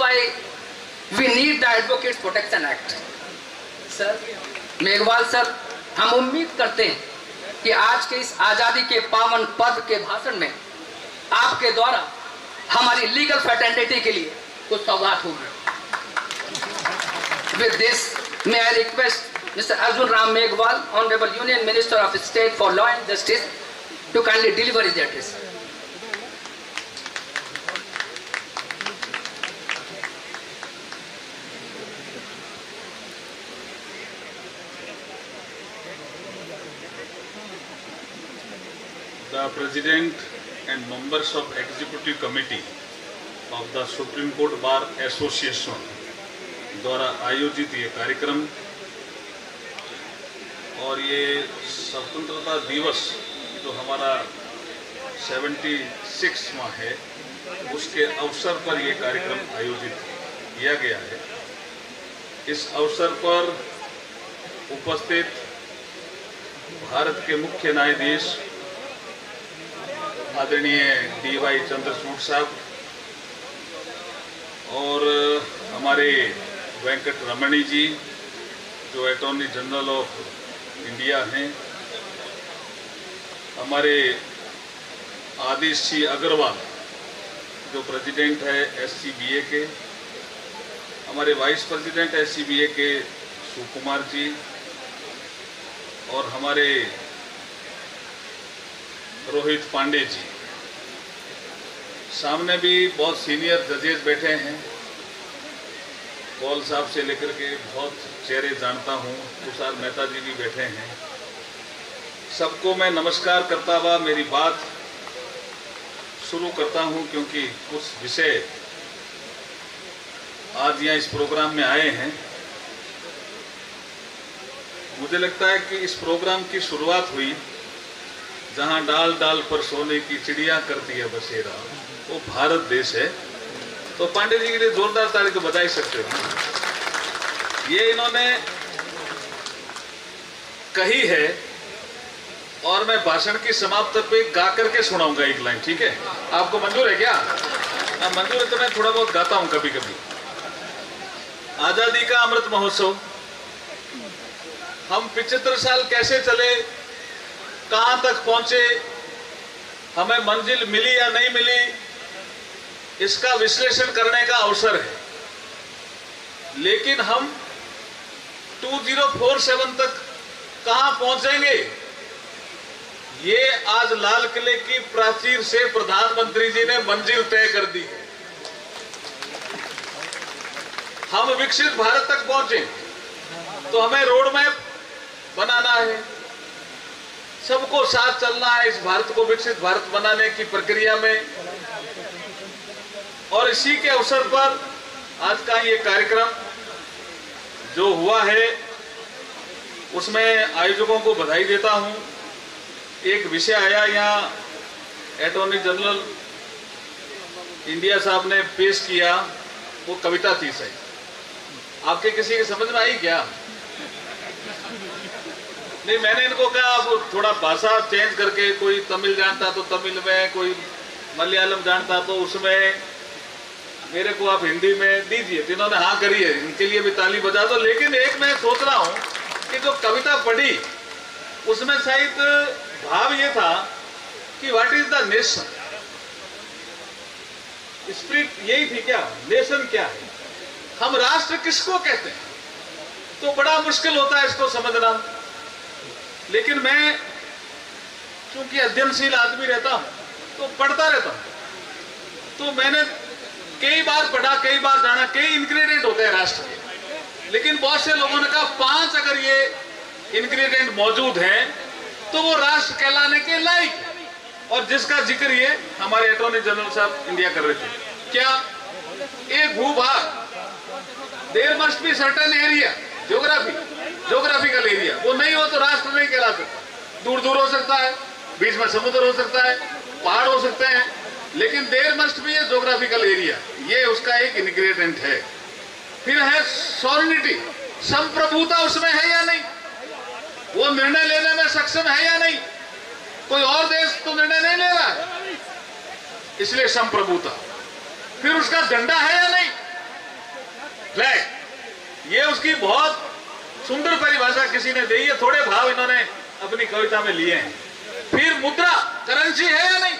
why we need the Advocates Protection Act. Sir Meghwal sir, हम उम्मीद करते हैं कि आज के इस आज़ादी के पावन पर्व के भाषण में आपके द्वारा हमारी लीगल फर्टेनिटी के लिए कुछ सौगात होगी। With this, may I request Mr. Arjun Ram Meghwal, Honorable Union Minister of State for Law and Justice, to kindly deliver his address. The President and members of Executive Committee of the Supreme Court Bar Association द्वारा आयोजित ये कार्यक्रम और ये स्वतंत्रता दिवस जो हमारा 76वां है, उसके अवसर पर ये कार्यक्रम आयोजित किया गया है। इस अवसर पर उपस्थित भारत के मुख्य न्यायाधीश आदरणीय डी.वाई. चंद्रचूड़ साहब और हमारे वेंकट रमणी जी जो अटॉर्नी जनरल ऑफ इंडिया हैं, हमारे आदिश सिंह अग्रवाल जो प्रेसिडेंट है SCBA के, हमारे वाइस प्रेसिडेंट SCBA के सुकुमार जी और हमारे रोहित पांडे जी। सामने भी बहुत सीनियर जजेस बैठे हैं, कौल साहब से लेकर के बहुत चेहरे जानता हूँ, तुषार मेहता जी भी बैठे हैं। सबको मैं नमस्कार करता हुआ मेरी बात शुरू करता हूँ, क्योंकि कुछ विषय आज यहाँ इस प्रोग्राम में आए हैं। मुझे लगता है कि इस प्रोग्राम की शुरुआत हुई जहाँ डाल डाल पर सोने की चिड़िया करती है बसेरा, वो भारत देश है। तो पांडे जी के लिए जोरदार ताली को बधाई सकते हो। ये इन्होंने कही है और मैं भाषण की समाप्ति पे गा करके सुनाऊंगा एक लाइन, ठीक है? आपको मंजूर है क्या? मंजूर है तो मैं थोड़ा बहुत गाता हूं कभी कभी। आजादी का अमृत महोत्सव, हम 75 साल कैसे चले, कहां तक पहुंचे, हमें मंजिल मिली या नहीं मिली, इसका विश्लेषण करने का अवसर है। लेकिन हम 2047 तक कहां पहुंचेंगे, ये आज लाल किले की प्राचीर से प्रधानमंत्री जी ने मंजिल तय कर दी। हम विकसित भारत तक पहुंचे तो हमें रोड मैप बनाना है, सबको साथ चलना है इस भारत को विकसित भारत बनाने की प्रक्रिया में। और इसी के अवसर पर आज का ये कार्यक्रम जो हुआ है, उसमें आयोजकों को बधाई देता हूं। एक विषय आया यहाँ, अटॉर्नी जनरल इंडिया साहब ने पेश किया, वो कविता थी। सही, आपके किसी के समझ में आई क्या? नहीं, मैंने इनको कहा आप थोड़ा भाषा चेंज करके, कोई तमिल जानता तो तमिल में, कोई मलयालम जानता तो उसमें, मेरे को आप हिंदी में दीजिए। तो इन्होंने हाँ करी है, इनके लिए भी ताली बजा दो। लेकिन एक मैं सोच रहा हूं कि जो कविता पढ़ी उसमें शायद भाव ये था कि what is the nation, spirit यही थी क्या? नेशन क्या है, हम राष्ट्र किसको कहते हैं? तो बड़ा मुश्किल होता है इसको समझना। लेकिन मैं चूंकि अध्ययनशील आदमी रहता हूं तो पढ़ता रहता हूं, तो मैंने कई बार पढ़ा, कई बार जाना, कई इंग्रेडिएंट होते हैं राष्ट्र के। लेकिन बहुत से लोगों ने कहा 5 अगर ये इंग्रेडिएंट मौजूद हैं तो वो राष्ट्र कहलाने के लायक है। और जिसका जिक्र ये हमारे अटॉर्नी जनरल साहब इंडिया कर रहे थे, क्या? एक भूभाग, there must be certain area, geographical area, वो नहीं हो तो राष्ट्र नहीं कहला सकता। दूर दूर हो सकता है, बीच में समुद्र हो सकता है, पहाड़ हो सकते हैं, लेकिन there must be a geographical area, ये उसका एक इंग्रेडिएंट है। फिर है सॉवरेनिटी, संप्रभुता उसमें है या नहीं, वो निर्णय लेने में सक्षम है या नहीं, कोई और देश तो निर्णय नहीं ले रहा है, इसलिए संप्रभुता। फिर उसका झंडा है या नहीं, उसकी बहुत सुंदर परिभाषा किसी ने दी है, थोड़े भाव इन्होंने अपनी कविता में लिए हैं। फिर मुद्रा करेंसी है या नहीं?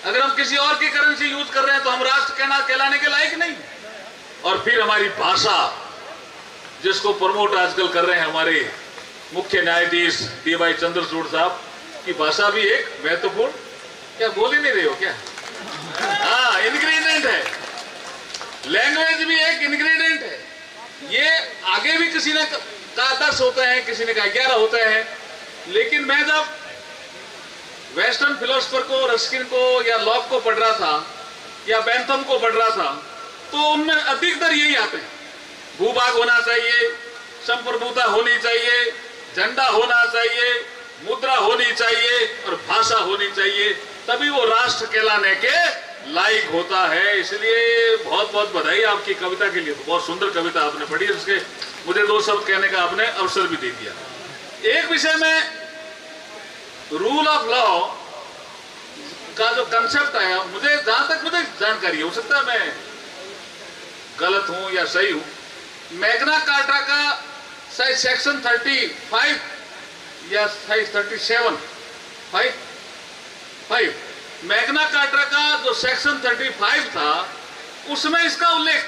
अगर हम किसी और की करेंसी यूज कर रहे हैं तो हम राष्ट्र कहलाने के लायक नहीं। और फिर हमारी भाषा, जिसको प्रमोट आजकल कर रहे हैं हमारे मुख्य न्यायाधीश डी.वाई. चंद्रचूड़ साहब, की भाषा भी एक महत्वपूर्ण, क्या बोल ही नहीं रहे हो क्या? हाँ, इंग्रेडिएंट है। लैंग्वेज भी एक इंग्रेडिएंट है। ये आगे भी किसी ने कहा 10 होते हैं, किसी ने कहा 11 होते हैं, लेकिन मैं जब वेस्टर्न फिलोसफर को, रस्किन को या लॉक को पढ़ रहा था या बेंथम को पढ़ रहा था, तो उनमें अधिकतर यही आते हैं। भूभाग होना चाहिए, संप्रभुता होनी चाहिए, झंडा होना चाहिए, मुद्रा होनी चाहिए और भाषा होनी चाहिए, तभी वो राष्ट्र कहलाने के लायक होता है। इसलिए बहुत बहुत बधाई आपकी कविता के लिए। बहुत सुंदर कविता आपने पढ़ी, उसके मुझे 2 शब्द कहने का आपने अवसर भी दे दिया। एक विषय में रूल ऑफ लॉ का जो कंसेप्ट आया, मुझे जहां तक मुझे जानकारी है, हो सकता है मैं गलत हूं या सही हूं, मैग्ना कार्टा का शायद सेक्शन 35 या शायद 37 5 मैग्ना कार्टा का जो सेक्शन 35 था, उसमें इसका उल्लेख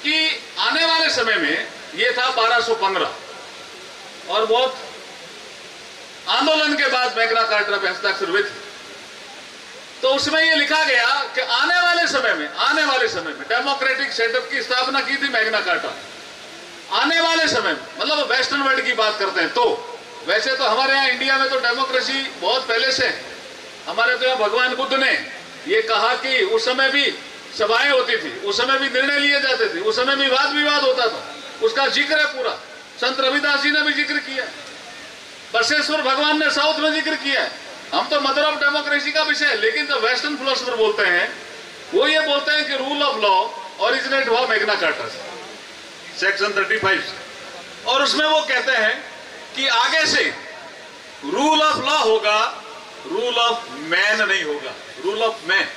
कि आने वाले समय में, ये था 1215 और बहुत आंदोलन के बाद मैग्ना कार्टा पे हस्ताक्षर हुए थे, तो उसमें ये लिखा गया कि आने वाले समय में डेमोक्रेटिक सेटअप की स्थापना की थी मैग्ना कार्टा। आने वाले समय में मतलब वेस्टर्न वर्ल्ड की बात करते हैं, तो वैसे तो हमारे यहाँ इंडिया में तो डेमोक्रेसी बहुत पहले से, हमारे तो यहाँ भगवान बुद्ध ने ये कहा कि उस समय भी सभाएं होती थी, उस समय भी निर्णय लिए जाते थे, उस समय भी वाद विवाद होता था, उसका जिक्र है पूरा। संत रविदास जी ने भी जिक्र किया, बसवेश्वर भगवान ने साउथ में जिक्र किया है। हम तो मदर ऑफ डेमोक्रेसी का विषय है, लेकिन जो वेस्टर्न फिलोसफर बोलते हैं वो ये बोलते हैं कि रूल ऑफ लॉ ओरिजिनेट हुआ मैग्ना कार्टा से, सेक्शन 35, और उसमें वो कहते हैं कि आगे से रूल ऑफ लॉ होगा, रूल ऑफ मैन नहीं होगा, rule of man.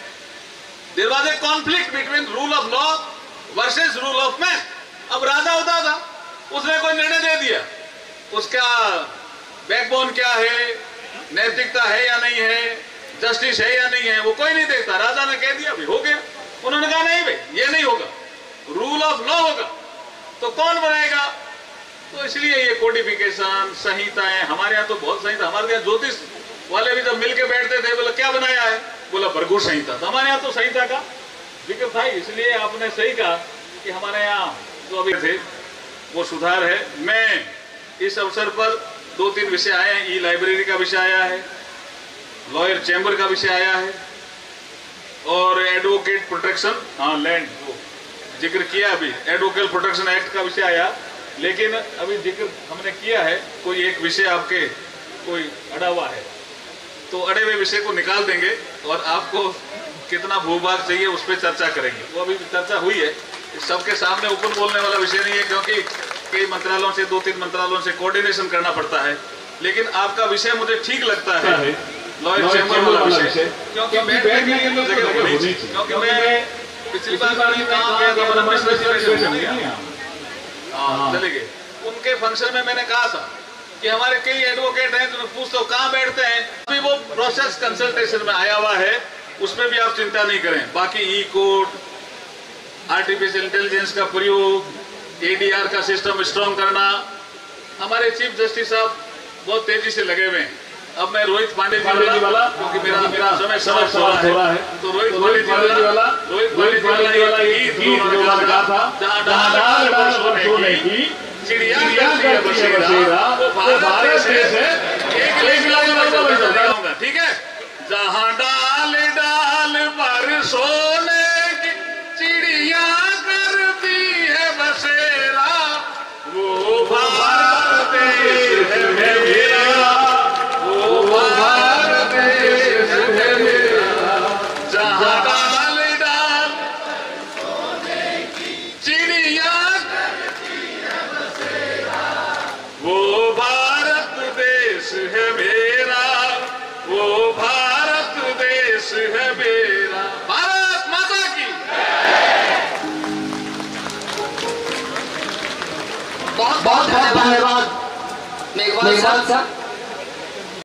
There was a conflict between rule of law versus rule of man. अब राजा होता था, उसने कोई निर्णय दे दिया, उसका बैकबोन क्या है, नैतिकता है या नहीं है, जस्टिस है या नहीं है, वो कोई नहीं देखता। राजा ने कह दिया भाई हो गया, उन्होंने कहा नहीं भाई ये नहीं होगा, रूल ऑफ लॉ होगा। तो कौन बनाएगा? तो इसलिए ये कोडिफिकेशन, संहिताएं, हमारे यहाँ तो बहुत संहिता, हमारे यहाँ ज्योतिष वाले भी जब मिलके बैठते थे, बोला क्या बनाया है, बोला भरगू संहिता। तो हमारे यहाँ तो संहिता का जिक्र था, इसलिए आपने सही कहा कि हमारे यहाँ जो अभी थे वो सुधार है। मैं इस अवसर पर 2-3 विषय आए हैं, ई लाइब्रेरी का विषय आया है, लॉयर चैम्बर का विषय आया है, और एडवोकेट प्रोटेक्शन, हाँ लैंड वो जिक्र किया, अभी एडवोकेट प्रोटेक्शन एक्ट का विषय आया, लेकिन अभी जिक्र हमने किया है। कोई एक विषय आपके कोई अड़ा हुआ है तो अड़े हुए विषय को निकाल देंगे और आपको कितना भूभाग चाहिए उस पर चर्चा करेंगे। वो अभी चर्चा हुई है, सबके सामने ओपन बोलने वाला विषय नहीं है, क्योंकि कई मंत्रालयों से 2-3 मंत्रालयों से कोऑर्डिनेशन करना पड़ता है। लेकिन आपका विषय मुझे ठीक लगता है, लॉयर चैम्बर वाला विषय, क्योंकि मैं पिछली बार काम किया था, चले गए उनके फंक्शन में, मैंने कहा था कि हमारे कई एडवोकेट हैं जो पूछते हो कहाँ बैठते हैं, अभी वो प्रोसेस कंसल्टेशन में आया हुआ है, उसमें भी आप चिंता नहीं करें। बाकी ई कोड, आर्टिफिशियल इंटेलिजेंस का प्रयोग, ADR का सिस्टम स्ट्रॉन्ग करना, हमारे चीफ जस्टिस साहब बहुत तेजी से लगे हुए हैं। अब मैं रोहित पांडे जी वाला, क्योंकि मेरा समय समाप्त हो रहा है, तो रोहित पांडे जी वाला गीत उन्होंने कहा था, जहाँ डाल सोने की चिड़िया करती है बसेरा, वो भारत देश है, एक ठीक है। जहाँ डाल डाल पर सोने की चिड़िया करती है बसेरा, वो भारत देश है मेरा, वो भारत देश है मेरा। जहाँ डाल डाल सोने की चिड़िया करती है बसेरा, वो भारत देश है मेरा, वो भारत देश बहुत बहुत धन्यवाद मेघवाल सर।